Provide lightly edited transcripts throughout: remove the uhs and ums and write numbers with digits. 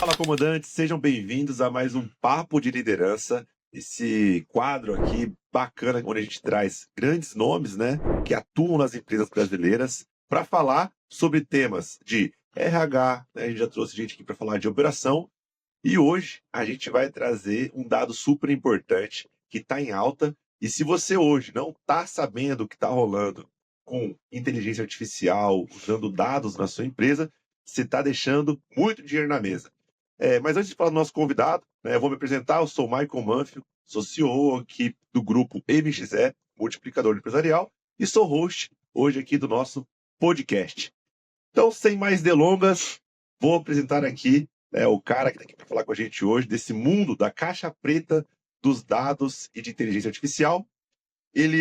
Fala, comandantes, sejam bem-vindos a mais um Papo de Liderança. Esse quadro aqui bacana, onde a gente traz grandes nomes, né, que atuam nas empresas brasileiras, para falar sobre temas de RH, né, a gente já trouxe gente aqui para falar de operação, e hoje a gente vai trazer um dado super importante que está em alta. E se você hoje não está sabendo o que está rolando com inteligência artificial, usando dados na sua empresa, você está deixando muito dinheiro na mesa. Mas antes de falar do nosso convidado, né, eu vou me apresentar. Eu sou o Michael Manfio, sou CEO aqui do grupo MXE, Multiplicador Empresarial, e sou host hoje aqui do nosso podcast. Então, sem mais delongas, vou apresentar aqui o cara que está aqui para falar com a gente hoje desse mundo da caixa preta dos dados e de inteligência artificial.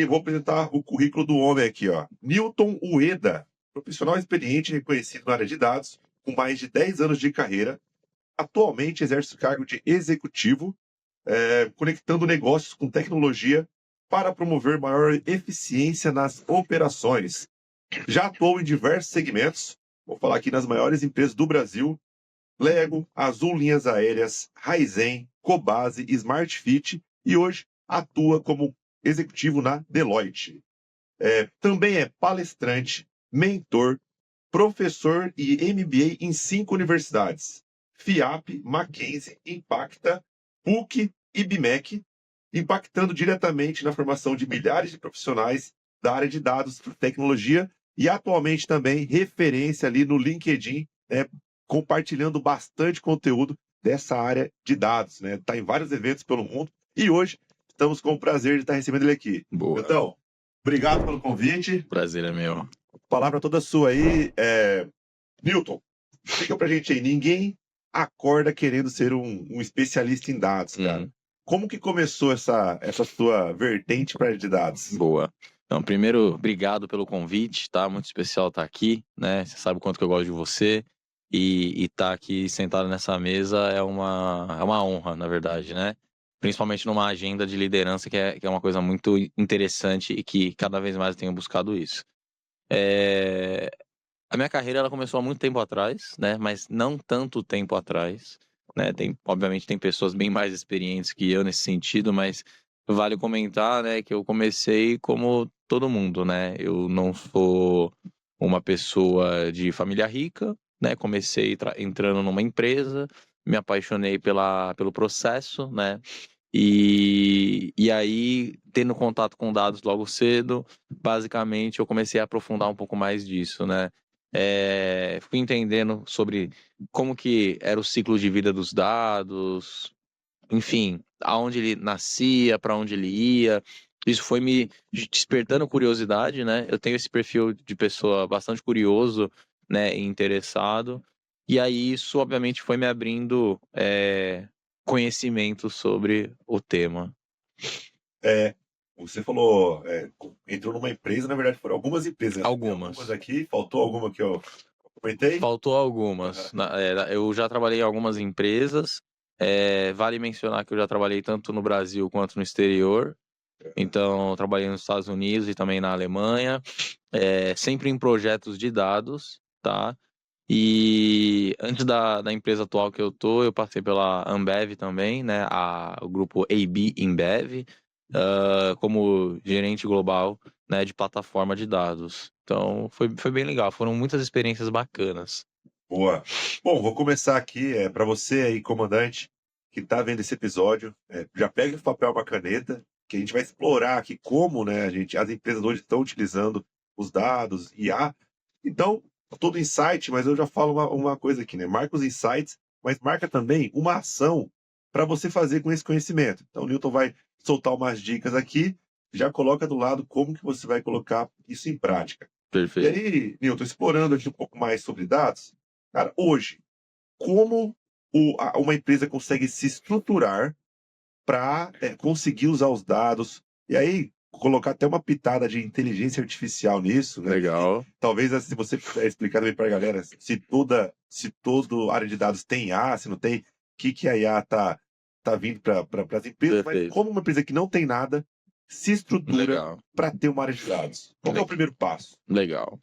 Vou apresentar o currículo do homem aqui, ó. Newton Ueda, profissional experiente e reconhecido na área de dados, com mais de 10 anos de carreira. Atualmente exerce o cargo de executivo, conectando negócios com tecnologia para promover maior eficiência nas operações. Já atuou em diversos segmentos, vou falar aqui nas maiores empresas do Brasil: Lego, Azul Linhas Aéreas, Raizen, Cobase, Smartfit, e hoje atua como executivo na Deloitte. Também é palestrante, mentor, professor e MBA em 5 universidades: FIAP, Mackenzie, Impacta, PUC e BMEC, impactando diretamente na formação de milhares de profissionais da área de dados e tecnologia, e atualmente também referência ali no LinkedIn, né, compartilhando bastante conteúdo dessa área de dados, né? Está em vários eventos pelo mundo, e hoje estamos com o prazer de estar recebendo ele aqui. Boa. Então, obrigado pelo convite. Prazer é meu. Palavra toda sua aí. Newton, explica pra gente aí. Ninguém acorda querendo ser um especialista em dados, cara. Como que começou essa sua vertente para de dados? Boa. Então, primeiro, obrigado pelo convite, tá? Muito especial estar aqui, né? Você sabe o quanto que eu gosto de você, e estar aqui sentado nessa mesa é uma honra, na verdade, né? Principalmente numa agenda de liderança que é uma coisa muito interessante e que cada vez mais eu tenho buscado isso. A minha carreira ela começou há muito tempo atrás, né? Mas não tanto tempo atrás, né? Obviamente tem pessoas bem mais experientes que eu nesse sentido, mas vale comentar, né, que eu comecei como todo mundo, né? Eu não sou uma pessoa de família rica, né? Comecei entrando numa empresa, me apaixonei pelo processo, né? E aí, tendo contato com dados logo cedo, basicamente eu comecei a aprofundar um pouco mais disso, né? Fui entendendo sobre como que era o ciclo de vida dos dados, enfim, aonde ele nascia, para onde ele ia. Isso foi me despertando curiosidade, né? Eu tenho esse perfil de pessoa bastante curioso, né, e interessado. E aí isso, obviamente, foi me abrindo conhecimento sobre o tema. Você falou, entrou numa empresa, na verdade foram algumas empresas, né? Tem Algumas. algumas aqui, faltou alguma que eu comentei? Faltou algumas. Eu já trabalhei em algumas empresas. Vale mencionar que eu já trabalhei tanto no Brasil quanto no exterior. Então, trabalhei nos Estados Unidos e também na Alemanha, sempre em projetos de dados, tá? E antes da empresa atual que eu tô, eu passei pela Ambev também, né? O grupo AB InBev, como gerente global, né, de plataforma de dados. Então, foi bem legal. Foram muitas experiências bacanas. Boa. Bom, vou começar aqui, para você aí, comandante, que está vendo esse episódio, já pega o papel e uma caneta, que a gente vai explorar aqui como, né, as empresas hoje estão utilizando os dados, IA. Então, todo insight, mas eu já falo uma coisa aqui, né? Marca os insights, mas marca também uma ação para você fazer com esse conhecimento. Então, o Newton vai soltar umas dicas aqui, já coloca do lado como que você vai colocar isso em prática. E Perfeito. aí, Newton, explorando aqui um pouco mais sobre dados, cara, hoje, como uma empresa consegue se estruturar para conseguir usar os dados, e aí colocar até uma pitada de inteligência artificial nisso, né? Legal. Talvez se você explicar também para a galera se toda área de dados tem IA, se não tem, o que a IA tá vindo para as empresas, mas Perfeito. como uma empresa que não tem nada se estrutura Legal. para ter uma área de dados. Qual que é o primeiro passo? Legal.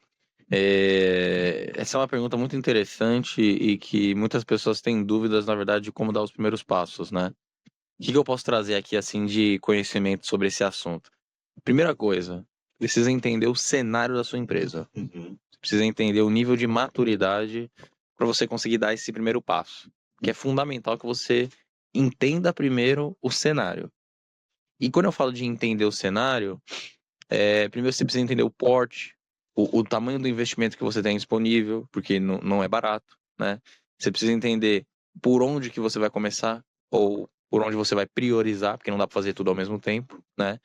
Essa é uma pergunta muito interessante e que muitas pessoas têm dúvidas, na verdade, de como dar os primeiros passos, né? O que eu posso trazer aqui, assim, de conhecimento sobre esse assunto? Primeira coisa, precisa entender o cenário da sua empresa. Uhum. Você precisa entender o nível de maturidade para você conseguir dar esse primeiro passo. Que é fundamental que você entenda primeiro o cenário. E quando eu falo de entender o cenário, primeiro você precisa entender o porte, o tamanho do investimento que você tem disponível, porque não é barato, né? Você precisa entender por onde que você vai começar, ou por onde você vai priorizar, porque não dá para fazer tudo ao mesmo tempo, né?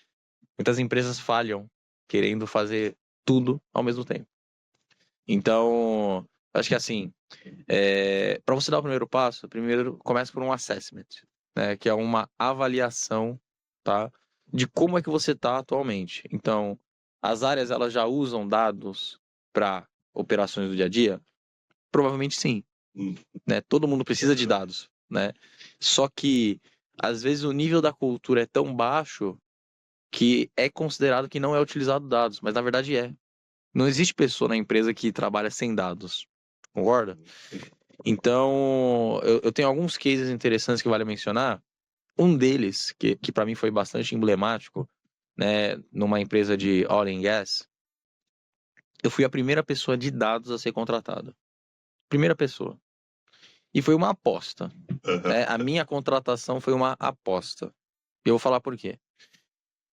Muitas empresas falham querendo fazer tudo ao mesmo tempo. Então, acho que assim, para você dar o primeiro passo, primeiro começa por um assessment, né, que é uma avaliação, tá, de como é que você está atualmente. Então, as áreas elas já usam dados para operações do dia a dia? Provavelmente sim, Hum. né? Todo mundo precisa de dados, né? Só que às vezes o nível da cultura é tão baixo que é considerado que não é utilizado dados, mas na verdade é. Não existe pessoa na empresa que trabalha sem dados. Concorda? Então, eu tenho alguns cases interessantes que vale mencionar. Um deles, que para mim foi bastante emblemático, né, numa empresa de oil and gas, eu fui a primeira pessoa de dados a ser contratada. Primeira pessoa. E foi uma aposta. Aham. Né? A minha contratação foi uma aposta. E eu vou falar por quê.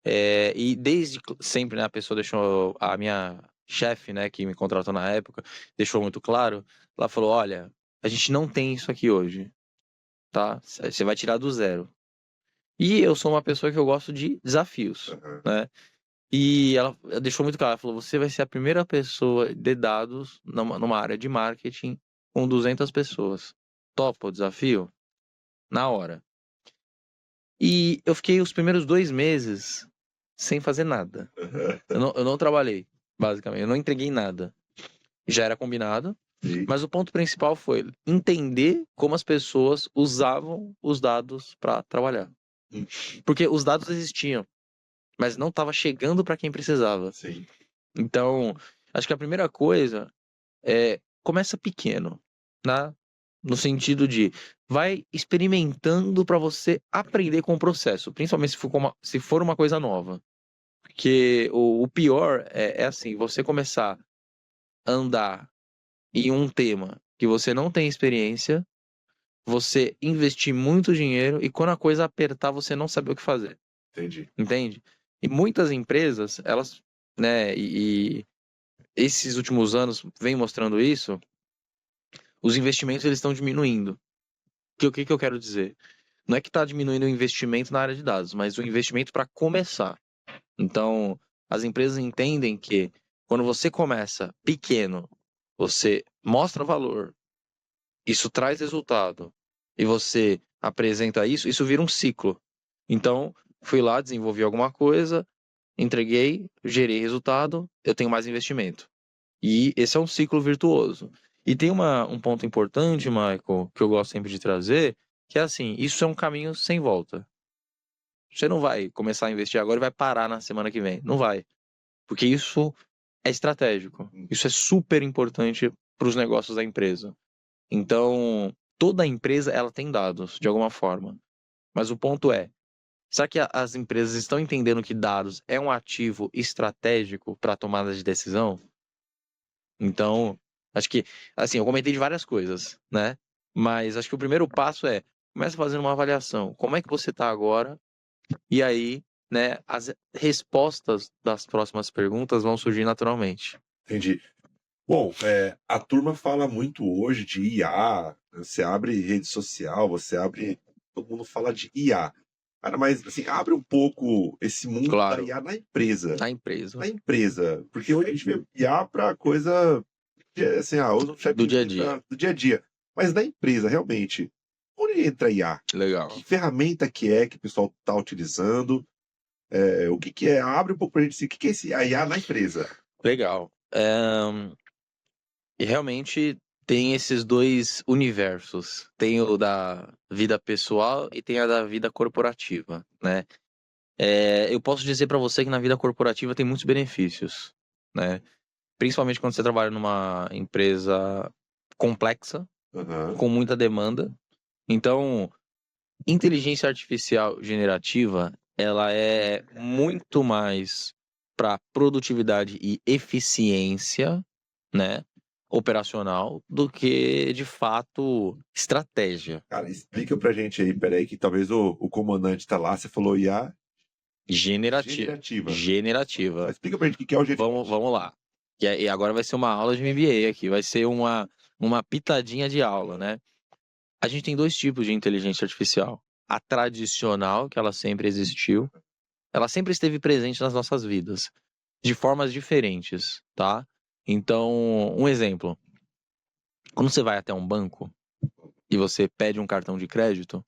E desde sempre, né, a pessoa deixou, a minha chefe, né, que me contratou na época, deixou muito claro, ela falou, olha, a gente não tem isso aqui hoje, tá? Você vai tirar do zero. E eu sou uma pessoa que eu gosto de desafios, Aham. né? E ela deixou muito claro, ela falou, você vai ser a primeira pessoa de dados numa área de marketing com 200 pessoas. Topa o desafio? Na hora. E eu fiquei os primeiros 2 meses sem fazer nada. Aham. Eu não trabalhei, basicamente. Eu não entreguei nada. Já era combinado. Sim. Mas o ponto principal foi entender como as pessoas usavam os dados para trabalhar. Hum. Porque os dados existiam, mas não estava chegando para quem precisava. Sim. Então, acho que a primeira coisa é começa pequeno, né? No sentido de vai experimentando para você aprender com o processo, principalmente se for uma coisa nova. Porque o pior é assim, você começar a andar em um tema que você não tem experiência, você investir muito dinheiro e quando a coisa apertar, você não saber o que fazer. Entendi. Entende? E muitas empresas, elas, né, e esses últimos anos vem mostrando isso, os investimentos eles estão diminuindo. O que eu quero dizer? Não é que está diminuindo o investimento na área de dados, mas o investimento para começar. Então, as empresas entendem que quando você começa pequeno, você mostra valor, isso traz resultado, e você apresenta isso, isso vira um ciclo. Então, fui lá, desenvolvi alguma coisa, entreguei, gerei resultado, eu tenho mais investimento. E esse é um ciclo virtuoso. E tem um ponto importante, Michael, que eu gosto sempre de trazer, que é assim, isso é um caminho sem volta. Você não vai começar a investir agora e vai parar na semana que vem. Não vai. Porque isso é estratégico. Isso é super importante para os negócios da empresa. Então, toda empresa ela tem dados, de alguma forma. Mas o ponto é, será que as empresas estão entendendo que dados é um ativo estratégico para a tomada de decisão? Então, acho que, assim, eu comentei de várias coisas, né? Mas acho que o primeiro passo é, começa fazendo uma avaliação. Como é que você está agora? E aí, né, as respostas das próximas perguntas vão surgir naturalmente. Entendi. Bom, a turma fala muito hoje de IA, você abre rede social, você abre todo mundo fala de IA. Cara, mas, assim, abre um pouco esse mundo da Claro, IA na empresa. na empresa, Na empresa, porque hoje a gente vê IA para coisa assim, usa um do dia a ChatGPT dia. do dia a dia. Mas na empresa, realmente, onde entra IA? Legal. Que ferramenta que o pessoal está utilizando? O que que é? Abre um pouco pra gente assim, o que que é esse IA na empresa? Legal. E realmente tem esses dois universos. Tem o da vida pessoal e tem a da vida corporativa, né? Eu posso dizer para você que na vida corporativa tem muitos benefícios, né? principalmente quando você trabalha numa empresa complexa, Aham. com muita demanda. Então, inteligência artificial generativa, ela é muito mais para produtividade e eficiência, né, operacional, do que, de fato, estratégia. Cara, explica pra gente aí, peraí, que talvez o comandante tá lá, você falou IA generativa. Generativa. Explica pra gente o que é o generativo. Vamos lá. E agora vai ser uma aula de MBA aqui, vai ser uma pitadinha de aula, né? A gente tem dois tipos de inteligência artificial. A tradicional, que ela sempre existiu, ela sempre esteve presente nas nossas vidas, de formas diferentes, tá? Então, um exemplo. Quando você vai até um banco e você pede um cartão de crédito,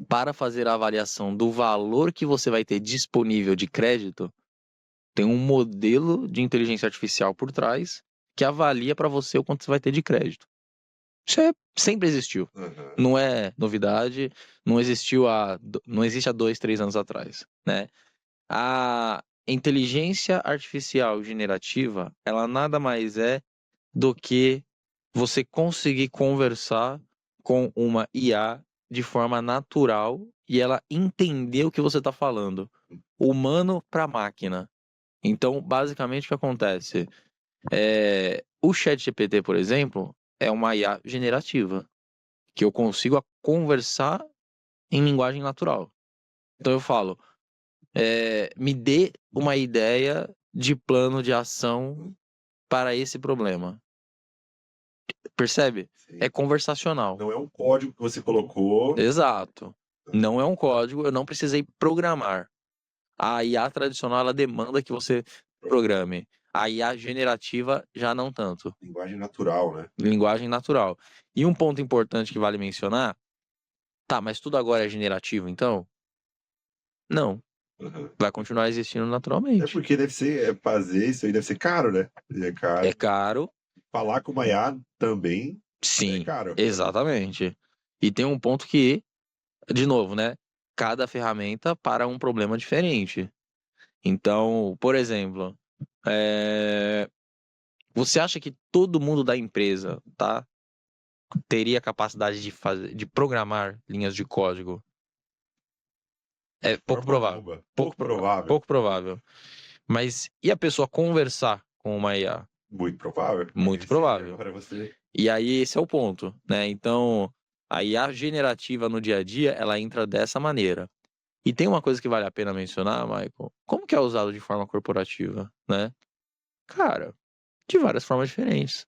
para fazer a avaliação do valor que você vai ter disponível de crédito, tem um modelo de inteligência artificial por trás que avalia para você o quanto você vai ter de crédito. Sempre existiu. Aham. Não é novidade, não existe há 2, 3 anos atrás, né? A inteligência artificial generativa, ela nada mais é do que você conseguir conversar com uma IA de forma natural e ela entender o que você está falando, humano para máquina. Então, basicamente, o que acontece? O ChatGPT, por exemplo, é uma IA generativa, que eu consigo conversar em linguagem natural. Então eu falo, me dê uma ideia de plano de ação para esse problema. Percebe? Sim. É conversacional. Não é um código que você colocou. Exato. Não é um código, eu não precisei programar. A IA tradicional, ela demanda que você programe. A IA generativa já não tanto. Linguagem natural, né? Linguagem natural. E um ponto importante que vale mencionar, tá, mas tudo agora é generativo, então? Não. Aham. Vai continuar existindo É naturalmente. porque deve ser, fazer isso aí deve ser caro, né? É caro. É caro, Falar com uma IA também é sim, caro. exatamente. E tem um ponto que, de novo, né? Cada ferramenta para um problema diferente. Então, por exemplo, você acha que todo mundo da empresa, tá, teria capacidade de programar linhas de código? É pouco Forma provável. alguma. Pouco provável. Pouco provável. Mas e a pessoa conversar com uma IA? Muito provável. Muito provável. Agora você. E aí esse é o ponto, né? Então, a IA generativa no dia a dia, ela entra dessa maneira. E tem uma coisa que vale a pena mencionar, Michael. Como que é usado de forma corporativa, né? Cara, de várias formas diferentes.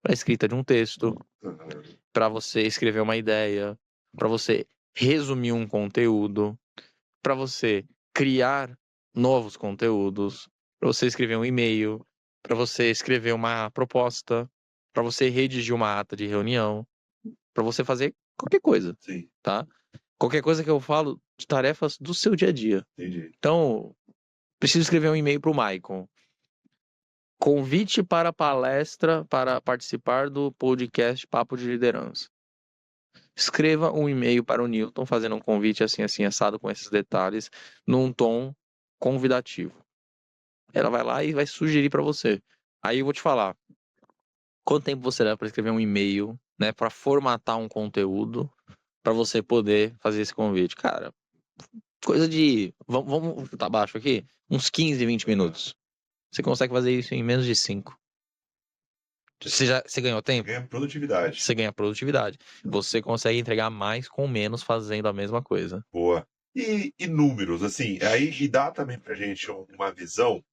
Para escrita de um texto, Aham. para você escrever uma ideia, para você resumir um conteúdo, para você criar novos conteúdos, para você escrever um e-mail, para você escrever uma proposta, para você redigir uma ata de reunião, para você fazer qualquer coisa, Sim, tá? Qualquer coisa que eu falo de tarefas do seu dia a dia. entendi. Então, preciso escrever um e-mail para o Maicon. Convite para palestra para participar do podcast Papo de Liderança. Escreva um e-mail para o Newton fazendo um convite assim, assim, assado com esses detalhes, num tom convidativo. Ela vai lá e vai sugerir para você. Aí eu vou te falar, quanto tempo você leva para escrever um e-mail, né, para formatar um conteúdo, para você poder fazer esse convite? Cara, coisa de, vamos chutar baixo aqui, uns 15, 20 minutos. Você consegue fazer isso em menos de 5. Você ganhou tempo? Ganha produtividade. Você ganha produtividade. Você consegue entregar mais com menos fazendo a mesma coisa. Boa. E números, assim, aí e dá também pra gente uma visão,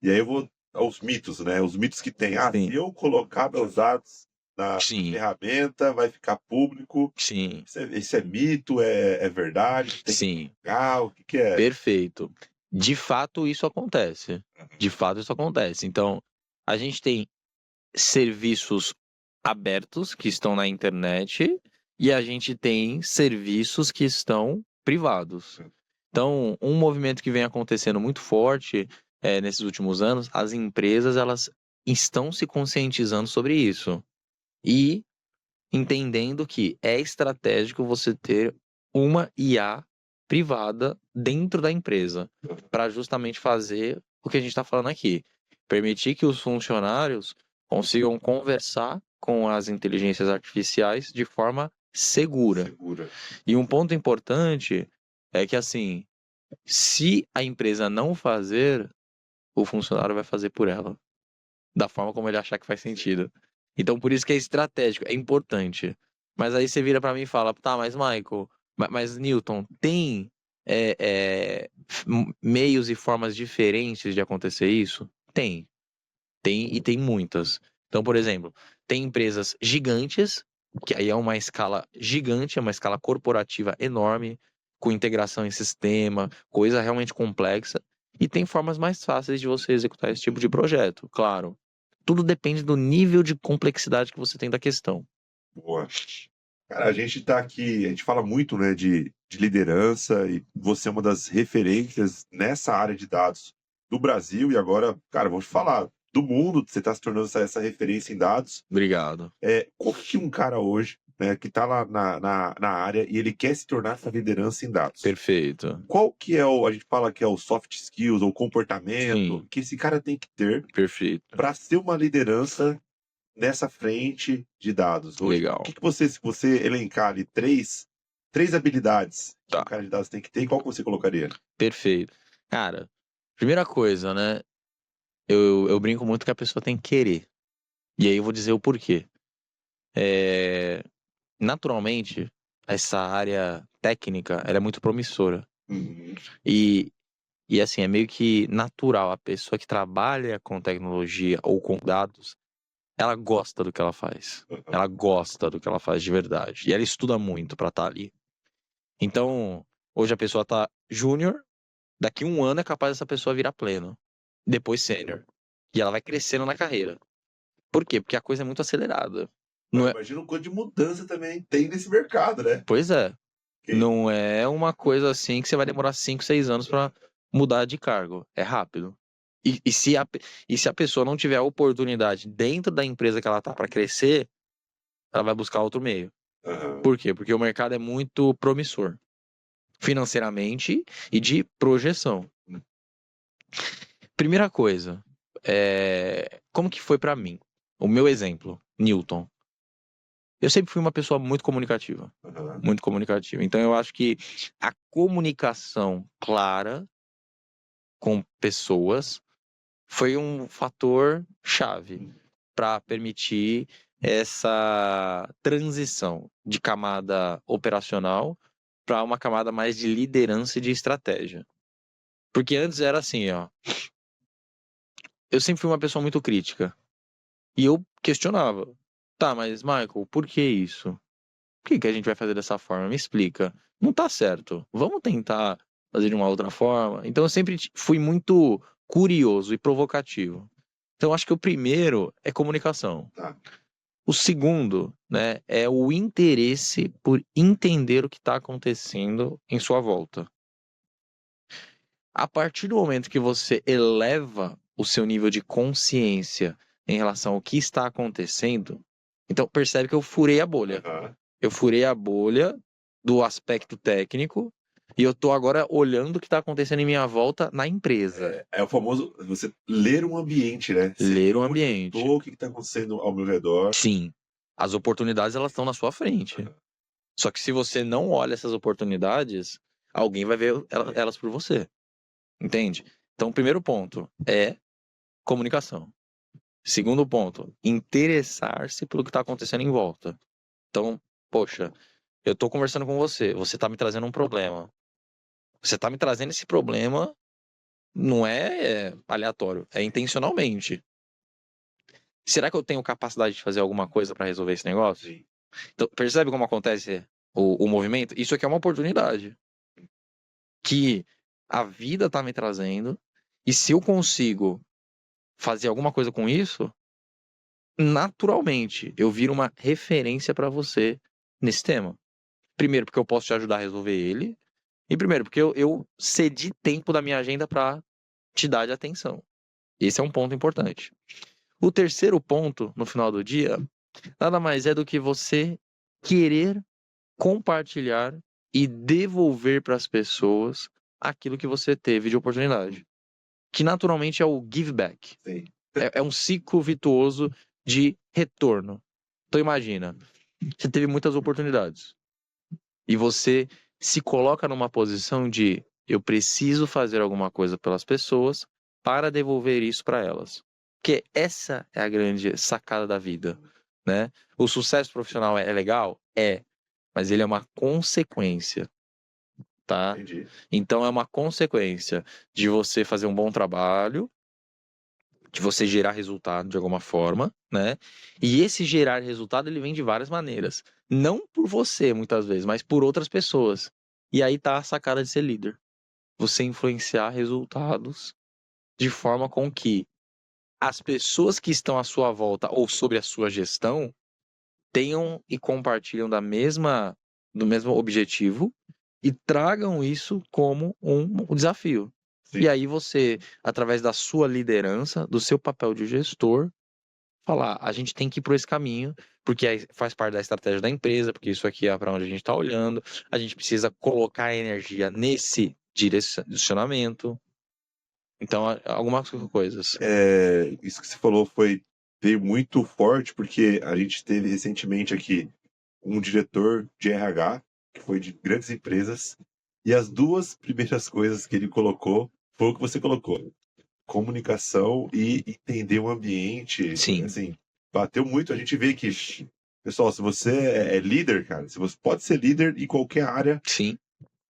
e aí eu vou aos mitos, né? Os mitos que tem. Sim. Se eu colocar meus dados na Sim, ferramenta, vai ficar público. sim, Isso é mito? É verdade? Tem que sim. pagar? O que é? Perfeito. De fato, isso acontece. De fato, isso acontece. Então, a gente tem serviços abertos que estão na internet e a gente tem serviços que estão privados. Então, um movimento que vem acontecendo muito forte nesses últimos anos, as empresas elas estão se conscientizando sobre isso e entendendo que é estratégico você ter uma IA privada dentro da empresa para justamente fazer o que a gente está falando aqui. Permitir que os funcionários consigam conversar com as inteligências artificiais de forma segura. Segura. E um ponto importante é que, assim, se a empresa não fazer, o funcionário vai fazer por ela, da forma como ele achar que faz sentido. Então, por isso que é estratégico, é importante. Mas aí você vira pra mim e fala, tá, mas Michael, mas Newton, tem meios e formas diferentes de acontecer isso? Tem. Tem, e tem muitas. Então, por exemplo, tem empresas gigantes, que aí é uma escala gigante, é uma escala corporativa enorme, com integração em sistema, coisa realmente complexa. E tem formas mais fáceis de você executar esse tipo de projeto, claro. Tudo depende do nível de complexidade que você tem da questão. Boa. Cara, a gente tá aqui, a gente fala muito, né, de liderança e você é uma das referências nessa área de dados do Brasil e agora, cara, vamos falar do mundo, você está se tornando essa referência em dados. Obrigado. Como que um cara hoje, né, que está lá na área e ele quer se tornar essa liderança em dados? Perfeito. Qual que é a gente fala que é o soft skills ou comportamento Sim. que esse cara tem que ter Perfeito. para ser uma liderança nessa frente de dados hoje? Legal. O que você, se você elencar ali três habilidades que Tá. um cara de dados tem que ter, qual que você colocaria? Perfeito. Cara, primeira coisa, né? Eu brinco muito que a pessoa tem que querer. E aí eu vou dizer o porquê. Naturalmente, essa área técnica, ela é muito promissora. Uhum. E assim, é meio que natural. A pessoa que trabalha com tecnologia ou com dados, ela gosta do que ela faz. Ela gosta do que ela faz de verdade. E ela estuda muito pra estar ali. Então, hoje a pessoa tá júnior, daqui 1 ano é capaz dessa pessoa virar pleno. Depois sênior. E ela vai crescendo na carreira. Por quê? Porque a coisa é muito acelerada. Não é... Imagina o quanto de mudança também tem nesse mercado, né? Pois é. Não é uma coisa assim que você vai demorar 5, 6 anos pra mudar de cargo. É rápido. E se a pessoa não tiver a oportunidade dentro da empresa que ela tá pra crescer, ela vai buscar outro meio. Aham. Por quê? Porque o mercado é muito promissor. Financeiramente e de projeção. Primeira coisa, como que foi pra mim? O meu exemplo, Newton. Eu sempre fui uma pessoa muito comunicativa. Aham. Muito comunicativa. Então eu acho que a comunicação clara com pessoas foi um fator chave para permitir essa transição de camada operacional para uma camada mais de liderança e de estratégia. Porque antes era assim, ó. Eu sempre fui uma pessoa muito crítica. E eu questionava. Tá, mas Michael, por que isso? Por que a gente vai fazer dessa forma? Me explica. Não tá certo. Vamos tentar fazer de uma outra forma. Então eu sempre fui muito curioso e provocativo. Então acho que o primeiro é comunicação. Tá. O segundo, né, é o interesse por entender o que está acontecendo em sua volta. A partir do momento que você eleva o seu nível de consciência em relação ao que está acontecendo, então percebe que eu furei a bolha. Aham. Eu furei a bolha do aspecto técnico e eu tô agora olhando o que está acontecendo em minha volta na empresa. É o famoso você ler um ambiente, né? Você Ler vê o onde eu ambiente. tô, o que está acontecendo ao meu redor. Sim, as oportunidades elas estão na sua frente. Só que se você não olha essas oportunidades, alguém vai ver elas por você. Entende? Então, o primeiro ponto é comunicação. Segundo ponto, interessar-se pelo que está acontecendo em volta. Então, poxa, eu estou conversando com você, você está me trazendo um problema. Você está me trazendo esse problema, não é aleatório, é intencionalmente. Será que eu tenho capacidade de fazer alguma coisa para resolver esse negócio? Sim. Então, percebe como acontece o movimento? Isso aqui é uma oportunidade que a vida está me trazendo, e se eu consigo fazer alguma coisa com isso, naturalmente eu viro uma referência para você nesse tema. Primeiro, porque eu posso te ajudar a resolver ele. E primeiro, porque eu cedi tempo da minha agenda para te dar de atenção. Esse é um ponto importante. O terceiro ponto, no final do dia, nada mais é do que você querer compartilhar e devolver para as pessoas aquilo que você teve de oportunidade. Que naturalmente é o give back. Sim. É um ciclo virtuoso de retorno. Então imagina, você teve muitas oportunidades e você se coloca numa posição de eu preciso fazer alguma coisa pelas pessoas para devolver isso para elas. Porque essa é a grande sacada da vida, né? O sucesso profissional é legal? É, mas ele é uma consequência, tá? Entendi. Então é uma consequência de você fazer um bom trabalho, de você gerar resultado de alguma forma, né? E esse gerar resultado ele vem de várias maneiras, não por você muitas vezes, mas por outras pessoas. E aí tá a sacada de ser líder. Você influenciar resultados de forma com que as pessoas que estão à sua volta ou sobre a sua gestão tenham e compartilham do mesmo objetivo e tragam isso como um desafio. E Sim. aí você, através da sua liderança, do seu papel de gestor, falar, a gente tem que ir por esse caminho, porque aí faz parte da estratégia da empresa, porque isso aqui é para onde a gente está olhando, a gente precisa colocar energia nesse direcionamento. Então, algumas coisas. Isso que você falou veio muito forte, porque a gente teve recentemente aqui um diretor de RH, que foi de grandes empresas, e as duas primeiras coisas que ele colocou foi o que você colocou: comunicação e entender o ambiente. Sim, Assim, bateu muito. A gente vê que, pessoal, se você é líder, cara, se você pode ser líder em qualquer área, sim,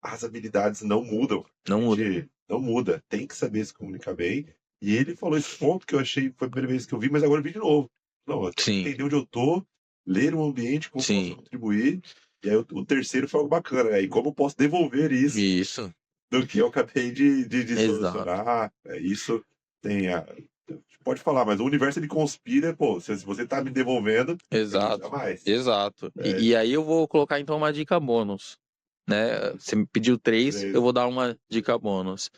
as habilidades não mudam. A não muda. gente não muda. Tem que saber se comunicar bem. E ele falou esse ponto que eu achei, foi a primeira vez que eu vi, mas agora eu vi de novo. Não, eu tenho que Sim, entender onde eu tô, ler o ambiente, como posso sim, contribuir. E aí o terceiro foi algo bacana, né? E como eu posso devolver isso isso, do que eu acabei de exato, solucionar. Isso tem a. Pode falar, mas o universo ele conspira, pô, se você tá me devolvendo, eu vou te dar exato, mais. exato. É, E aí eu vou colocar então uma dica bônus, né? Você me pediu três, eu três. vou dar uma dica bônus.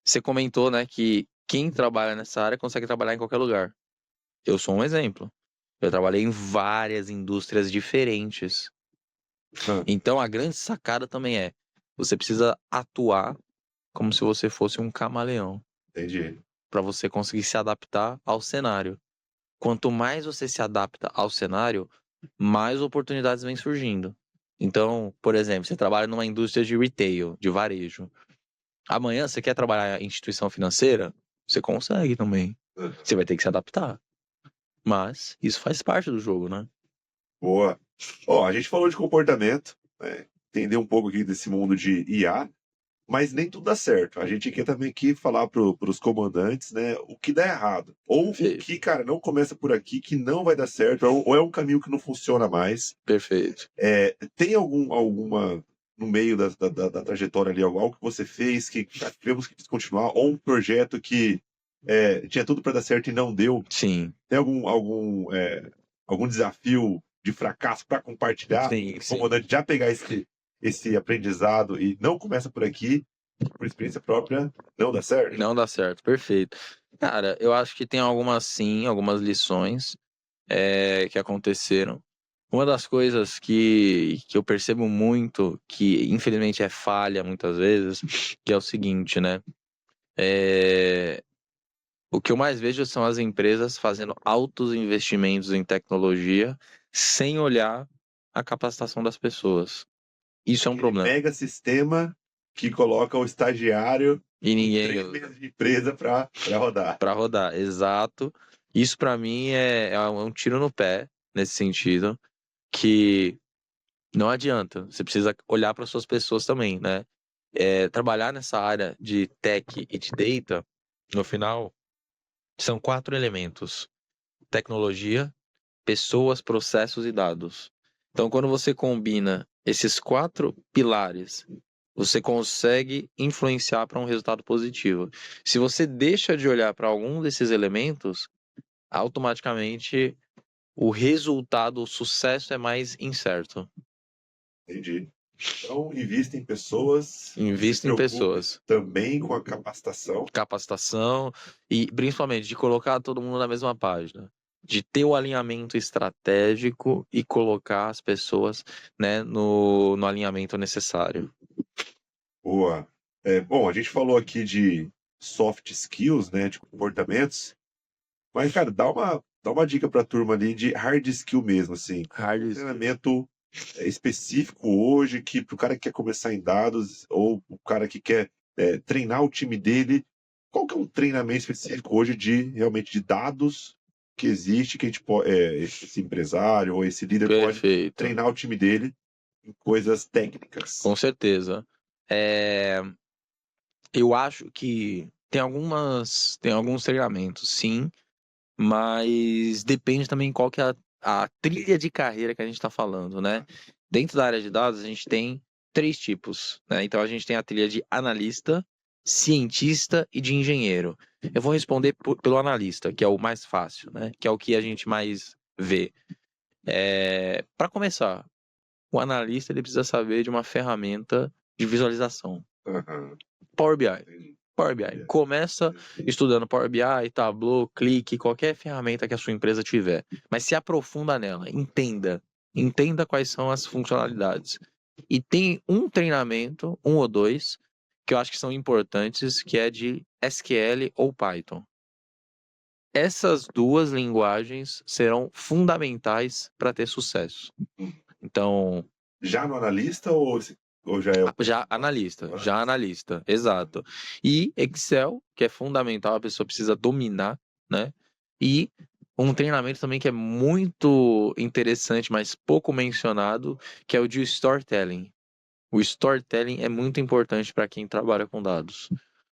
Você comentou, né, que quem trabalha nessa área consegue trabalhar em qualquer lugar. Eu sou um exemplo. Eu trabalhei em várias indústrias diferentes. Ah, Então a grande sacada também é, você precisa atuar como se você fosse um camaleão, entendi. para você conseguir se adaptar ao cenário. Quanto mais você se adapta ao cenário, mais oportunidades vêm surgindo. Então, por exemplo, você trabalha numa indústria de retail, de varejo. Amanhã você quer trabalhar em instituição financeira? Você consegue também. Você vai ter que se adaptar. Mas isso faz parte do jogo, né? Boa. Ó, a gente falou de comportamento, né? Entender um pouco aqui desse mundo de IA, mas nem tudo dá certo. A gente quer também aqui falar para os comandantes, né, o que dá errado. Ou o Perfeito. que, cara, não começa por aqui, que não vai dar certo, ou é um caminho que não funciona mais. Perfeito. Tem alguma, no meio da trajetória ali, algo que você fez que cara, tivemos que descontinuar, ou um projeto que tinha tudo para dar certo e não deu? Sim. Tem algum desafio de fracasso para compartilhar? Sim, O sim. comandante já pegar esse aprendizado e não começa por aqui, por experiência própria, não dá certo? Não dá certo. Perfeito. Cara, eu acho que tem algumas sim, algumas lições que aconteceram. Uma das coisas que eu percebo muito, que infelizmente é falha muitas vezes, que é o seguinte, né? É, O que eu mais vejo são as empresas fazendo altos investimentos em tecnologia sem olhar a capacitação das pessoas. Isso é um Aquele problema. mega sistema que coloca o estagiário E com ninguém 3 meses de empresa para rodar. para rodar, exato. Isso para mim é um tiro no pé nesse sentido, que não adianta. Você precisa olhar para suas pessoas também, né? Trabalhar nessa área de tech e de data, no final, são quatro elementos: tecnologia, pessoas, processos e dados. Então, quando você combina esses quatro pilares, você consegue influenciar para um resultado positivo. Se você deixa de olhar para algum desses elementos, automaticamente o resultado, o sucesso é mais incerto. Entendi. Então, invista em pessoas, se Invista em preocupe pessoas, também com a capacitação. capacitação e principalmente de colocar todo mundo na mesma página, de ter o alinhamento estratégico e colocar as pessoas, né, no alinhamento necessário. Boa. Bom, a gente falou aqui de soft skills, né, de comportamentos. Mas, cara, dá uma dica pra turma ali de hard skill mesmo, assim. Hard Um skill. treinamento específico hoje que pro cara que quer começar em dados ou o cara que quer treinar o time dele, qual que é um treinamento específico hoje de realmente de dados que existe que a gente pode, esse empresário ou esse líder pode Perfeito. treinar o time dele em coisas técnicas? Com certeza. Eu acho que tem alguns treinamentos, sim, mas depende também qual que é a trilha de carreira que a gente está falando, né? Dentro da área de dados, a gente tem 3 tipos, né? Então, a gente tem a trilha de analista, cientista e de engenheiro. Eu vou responder pelo analista, que é o mais fácil, né? Que é o que a gente mais vê. Para começar, o analista ele precisa saber de uma ferramenta de visualização. Aham, Power BI. entendi. Power BI. Começa estudando Power BI, Tableau, Click, qualquer ferramenta que a sua empresa tiver. Mas se aprofunda nela, entenda. Entenda quais são as funcionalidades. E tem um treinamento, um ou dois, que eu acho que são importantes, que é de SQL ou Python. Essas duas linguagens serão fundamentais para ter sucesso. Então, Já no analista ou já é o já analista, exato. E Excel, que é fundamental, a pessoa precisa dominar, né? E um treinamento também que é muito interessante, mas pouco mencionado, que é o de storytelling. O storytelling é muito importante para quem trabalha com dados,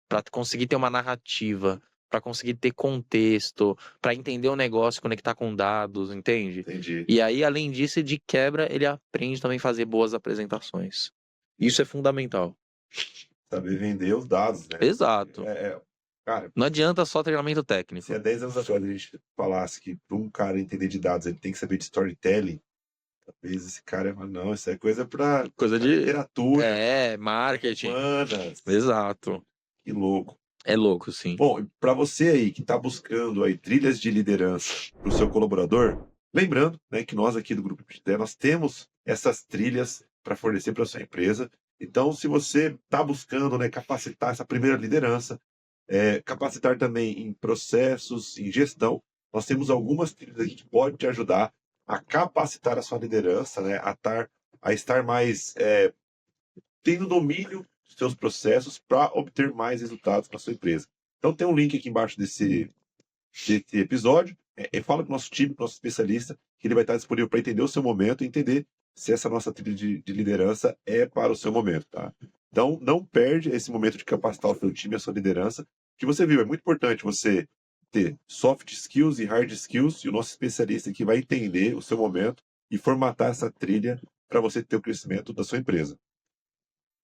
para conseguir ter uma narrativa, para conseguir ter contexto, para entender o negócio, conectar com dados, entende? Entendi. E aí, além disso, de quebra, ele aprende também a fazer boas apresentações. Isso é fundamental. Saber vender os dados, né? Exato. Cara, Não adianta só treinamento se técnico. há 10 anos atrás a gente falasse que para um cara entender de dados ele tem que saber de storytelling, talvez esse cara ia falar, não, isso é coisa para Coisa de. literatura, Marketing. humanas. Exato. Que louco. É louco, sim. Bom, para você aí que está buscando aí trilhas de liderança para o seu colaborador, lembrando, né, que nós aqui do Grupo Pitté, nós temos essas trilhas para fornecer para a sua empresa. Então, se você está buscando, né, capacitar essa primeira liderança, capacitar também em processos, em gestão, nós temos algumas trilhas aqui que podem te ajudar a capacitar a sua liderança, né, a estar mais tendo domínio dos seus processos para obter mais resultados para sua empresa. Então tem um link aqui embaixo desse episódio. Fala com o nosso time, com o nosso especialista, que ele vai estar disponível para entender o seu momento e entender se essa nossa trilha de liderança é para o seu momento, tá? Então não perde esse momento de capacitar o seu time e a sua liderança, que você viu, é muito importante você ter soft skills e hard skills, e o nosso especialista aqui vai entender o seu momento e formatar essa trilha para você ter o crescimento da sua empresa.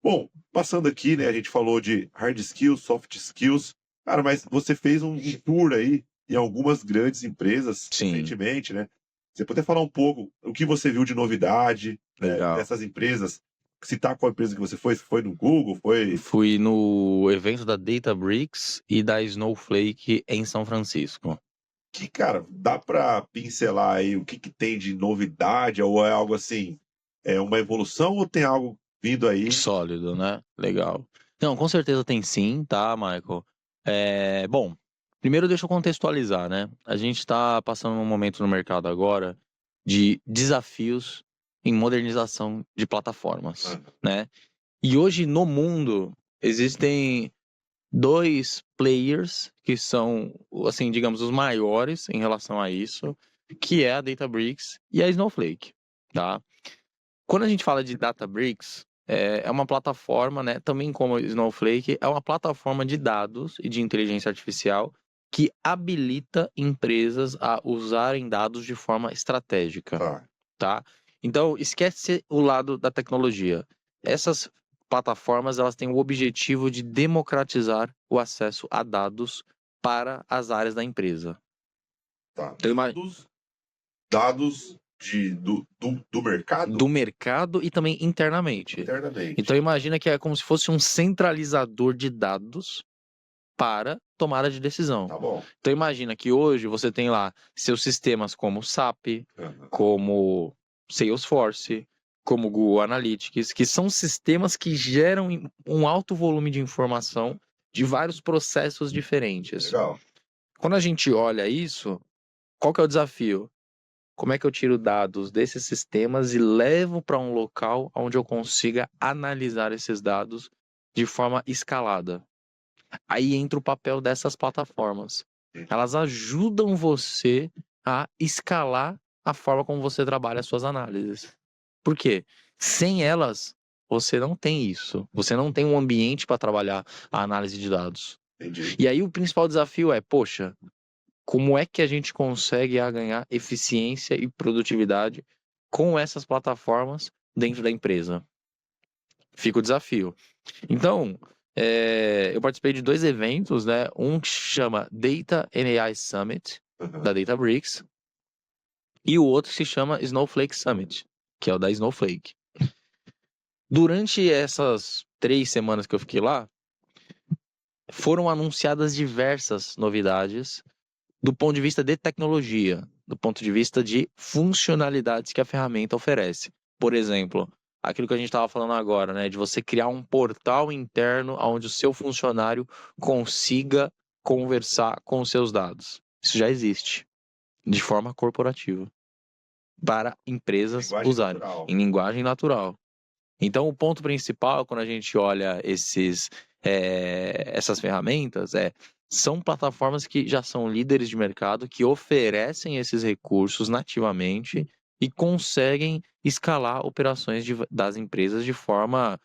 Bom, passando aqui, né, a gente falou de hard skills, soft skills. Cara, mas você fez um tour aí em algumas grandes empresas Sim. recentemente, né? Você poder falar um pouco o que você viu de novidade, né, Legal. dessas empresas? Citar qual empresa que você foi? Se foi no Google? Foi... Fui no evento da Databricks e da Snowflake em São Francisco. Que, cara, dá para pincelar aí o que tem de novidade? Ou é algo assim, é uma evolução ou tem algo vindo aí? Sólido, né? Legal. Não, com certeza tem sim, tá, Michael? Bom, primeiro deixa eu contextualizar, né? A gente está passando um momento no mercado agora de desafios em modernização de plataformas, né? E hoje no mundo existem 2 players que são, assim, digamos, os maiores em relação a isso, que é a Databricks e a Snowflake, tá? Quando a gente fala de Databricks, é uma plataforma, né, também como a Snowflake, é uma plataforma de dados e de inteligência artificial que habilita empresas a usarem dados de forma estratégica, tá? Então, esquece o lado da tecnologia. Essas plataformas, elas têm o objetivo de democratizar o acesso a dados para as áreas da empresa. Tá. Então, Dados do mercado? Do mercado e também internamente. Internamente. Então imagina que é como se fosse um centralizador de dados para tomada de decisão. Tá bom. Então imagina que hoje você tem lá seus sistemas como SAP, como Salesforce, como Google Analytics, que são sistemas que geram um alto volume de informação de vários processos diferentes. Legal. Quando a gente olha isso, qual que é o desafio? Como é que eu tiro dados desses sistemas e levo para um local onde eu consiga analisar esses dados de forma escalada? Aí entra o papel dessas plataformas. Elas ajudam você a escalar a forma como você trabalha as suas análises. Por quê? Sem elas, você não tem isso. Você não tem um ambiente para trabalhar a análise de dados. Entendi. E aí o principal desafio é, poxa, como é que a gente consegue ganhar eficiência e produtividade com essas plataformas dentro da empresa? Fica o desafio. Então, eu participei de 2 eventos, né? Um que chama Data and AI Summit, da Databricks, e o outro se chama Snowflake Summit, que é o da Snowflake. Durante essas 3 semanas que eu fiquei lá, foram anunciadas diversas novidades do ponto de vista de tecnologia, do ponto de vista de funcionalidades que a ferramenta oferece. Por exemplo, aquilo que a gente estava falando agora, né, de você criar um portal interno onde o seu funcionário consiga conversar com os seus dados. Isso já existe, de forma corporativa, para empresas Linguagem usarem, natural. em linguagem natural. Então, o ponto principal, quando a gente olha essas ferramentas, são plataformas que já são líderes de mercado, que oferecem esses recursos nativamente e conseguem escalar operações das empresas de forma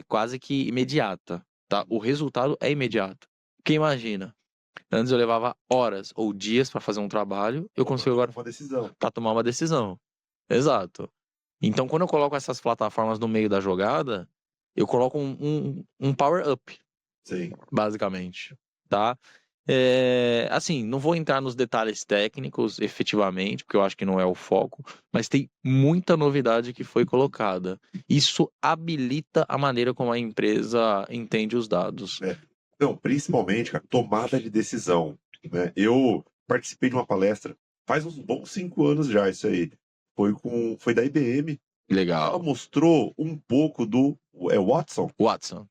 quase que imediata. Tá? O resultado é imediato. Porque imagina, antes eu levava horas ou dias para fazer um trabalho, eu consigo agora Uma decisão. para tomar uma decisão. Exato. Então, quando eu coloco essas plataformas no meio da jogada, eu coloco um power-up, Sim. basicamente, tá? Assim, não vou entrar nos detalhes técnicos, efetivamente, porque eu acho que não é o foco, mas tem muita novidade que foi colocada. Isso habilita a maneira como a empresa entende os dados. Não, principalmente, cara, tomada de decisão, né? Eu participei de uma palestra faz uns bons 5 anos já, isso aí. Foi da IBM. Ela Legal. mostrou um pouco do Watson, Watson,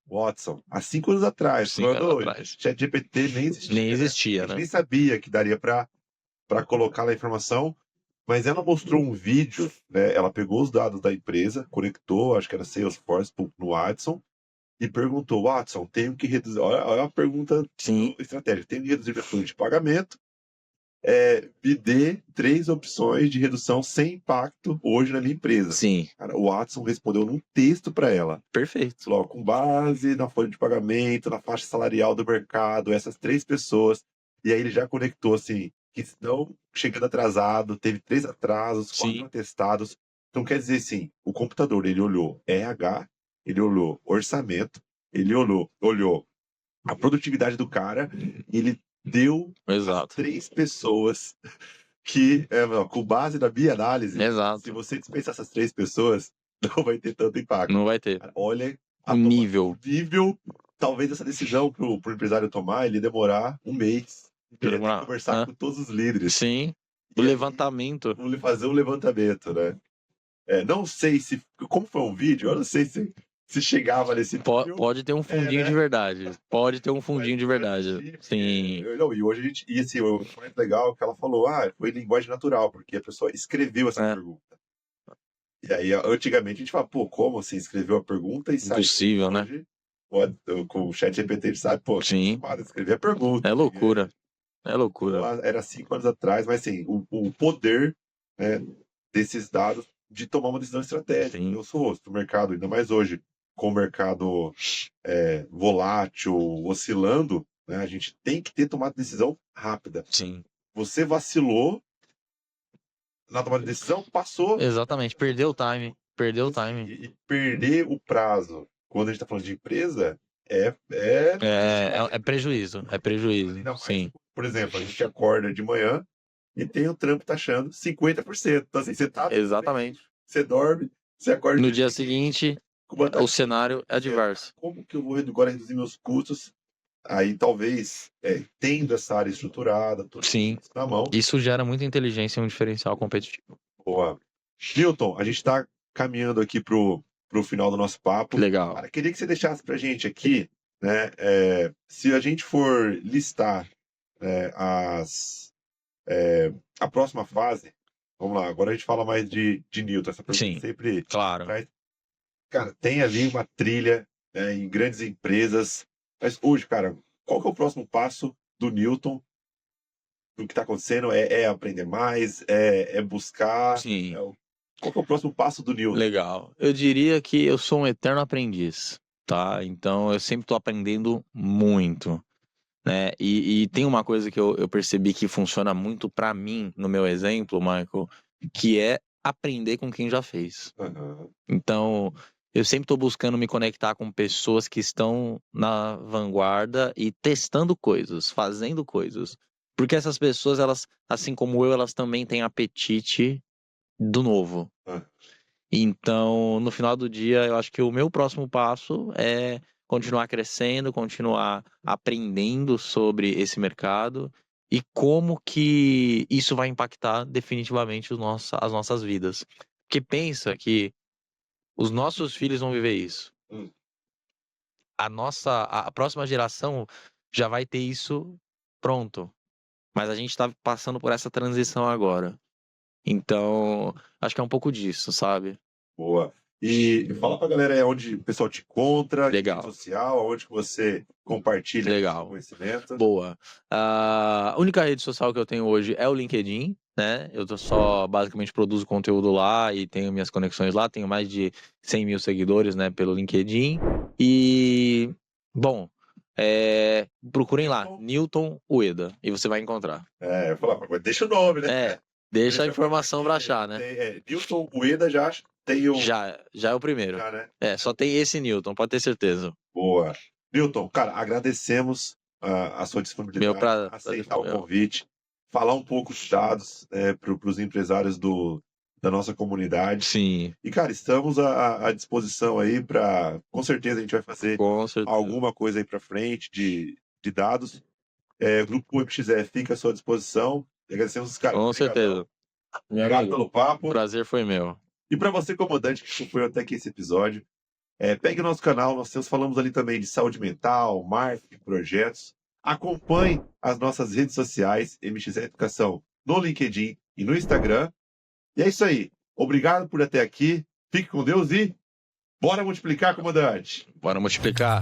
há 5 anos atrás. 5 anos Quando o atrás. ChatGPT nem existia, Nem né? existia, A gente né? nem sabia que daria para colocar lá a informação, mas ela mostrou um vídeo, né? Ela pegou os dados da empresa, conectou, acho que era Salesforce no Watson, e perguntou: Watson, tenho que reduzir. Olha a pergunta Sim, estratégica: tenho que reduzir minha folha de pagamento. Me dê 3 opções de redução sem impacto hoje na minha empresa. sim, Cara, o Watson respondeu num texto para ela. perfeito. Falou: ó, com base na folha de pagamento, na faixa salarial do mercado, essas 3 pessoas. E aí ele já conectou assim, que estão chegando atrasado, teve 3 atrasos, 4 Sim, atestados. Então quer dizer assim, o computador ele olhou RH, ele olhou orçamento, ele olhou a produtividade do cara, e ele deu as exato. 3 pessoas que, com base na minha análise, se Exato. você dispensar essas 3 pessoas, não vai ter tanto impacto. Não vai ter. Cara, olha O nível. o nível, talvez essa decisão pro empresário tomar, ele demorar um mês. Ele ia ter que conversar com todos os líderes. Sim. O E aí, levantamento. fazer um levantamento, né? Não sei se. Como foi um vídeo, eu não sei se chegava nesse nível. Pode ter um fundinho né? de verdade. Pode ter um fundinho Mas de eu verdade. assisti, Sim. não, e hoje a gente. E assim, o mais legal é que ela falou: foi linguagem natural, porque a pessoa escreveu essa pergunta. E aí, antigamente, a gente fala: pô, como assim? Escreveu a pergunta e saiu. Impossível, né? Hoje, com o chat GPT, a gente sabe, pô, Sim. para escrever a pergunta. É loucura. É loucura. Então, era 5 anos atrás, mas assim, o poder, né, desses dados de tomar uma decisão estratégica. Sim. Eu sou rosto do mercado, ainda mais hoje, com o mercado volátil, oscilando, né, a gente tem que ter tomado decisão rápida. Sim. Você vacilou na tomada de decisão, passou. Exatamente. Perdeu o time. Perdeu o time. E perder o prazo, quando a gente está falando de empresa, é prejuízo. É prejuízo. Ainda mais, Sim. por exemplo, a gente acorda de manhã e tem o trampo taxando 50%. Então, assim, você tá. Exatamente. Você dorme, você acorda. No dia seguinte, o cenário é adverso. Como que eu vou agora reduzir meus custos? Aí talvez, tendo essa área estruturada, tudo Sim. na mão. Isso gera muita inteligência e um diferencial competitivo. Boa. Milton, a gente está caminhando aqui pro final do nosso papo. Legal. Cara, queria que você deixasse pra gente aqui, né, se a gente for listar é, a próxima fase, vamos lá, agora a gente fala mais de Newton, essa pergunta Sim, sempre claro. traz. Cara, tem ali uma trilha, né, em grandes empresas, mas hoje, cara, qual que é o próximo passo do Newton? O que está acontecendo é aprender mais, é buscar. Sim, Qual que é o próximo passo do Newton? legal. Eu diria que eu sou um eterno aprendiz, tá? Então eu sempre estou aprendendo muito, né? E tem uma coisa que eu percebi que funciona muito para mim, no meu exemplo, Michael, que é aprender com quem já fez. Aham. Então, eu sempre estou buscando me conectar com pessoas que estão na vanguarda e testando coisas, fazendo coisas. Porque essas pessoas, elas, assim como eu, elas também têm apetite do novo. Ah, Então, no final do dia, eu acho que o meu próximo passo é continuar crescendo, continuar aprendendo sobre esse mercado e como que isso vai impactar definitivamente as nossas vidas. Porque pensa que os nossos filhos vão viver isso. hum. A próxima geração já vai ter isso pronto. Mas a gente está passando por essa transição agora. Então, acho que é um pouco disso, sabe? Boa. E fala pra galera aí onde o pessoal te encontra, que rede Legal, social, onde que você compartilha aí seu legal. conhecimento. Boa. A única rede social que eu tenho hoje é o LinkedIn, né? só basicamente produzo conteúdo lá e tenho minhas conexões lá. Tenho mais de 100 mil seguidores, né, pelo LinkedIn. E, bom, procurem lá, Newton Ueda, e você vai encontrar. Eu falar, mas deixa o nome, né? Deixa a informação pra achar, né? Newton Ueda já tem o. Já é o primeiro. Já, né? Só tem esse Newton, pode ter certeza. Boa. Newton, cara, agradecemos a sua Meu disponibilidade, prazer aceitar foi o meu. convite, falar um pouco de dados para os empresários da nossa comunidade. Sim, E, cara, estamos à disposição aí para. Com certeza a gente vai fazer com certeza. alguma coisa aí para frente de dados. O Grupo MXE fica à sua disposição. Agradecemos, cara. Com Obrigadão. certeza. Meu Obrigado amigo, pelo papo. o prazer foi meu. E para você, comandante, que acompanhou até aqui esse episódio, pegue o nosso canal, falamos ali também de saúde mental, marketing, projetos. Acompanhe as nossas redes sociais, MXE Educação, no LinkedIn e no Instagram. E é isso aí. Obrigado por até aqui. Fique com Deus e bora multiplicar, comandante. Bora multiplicar.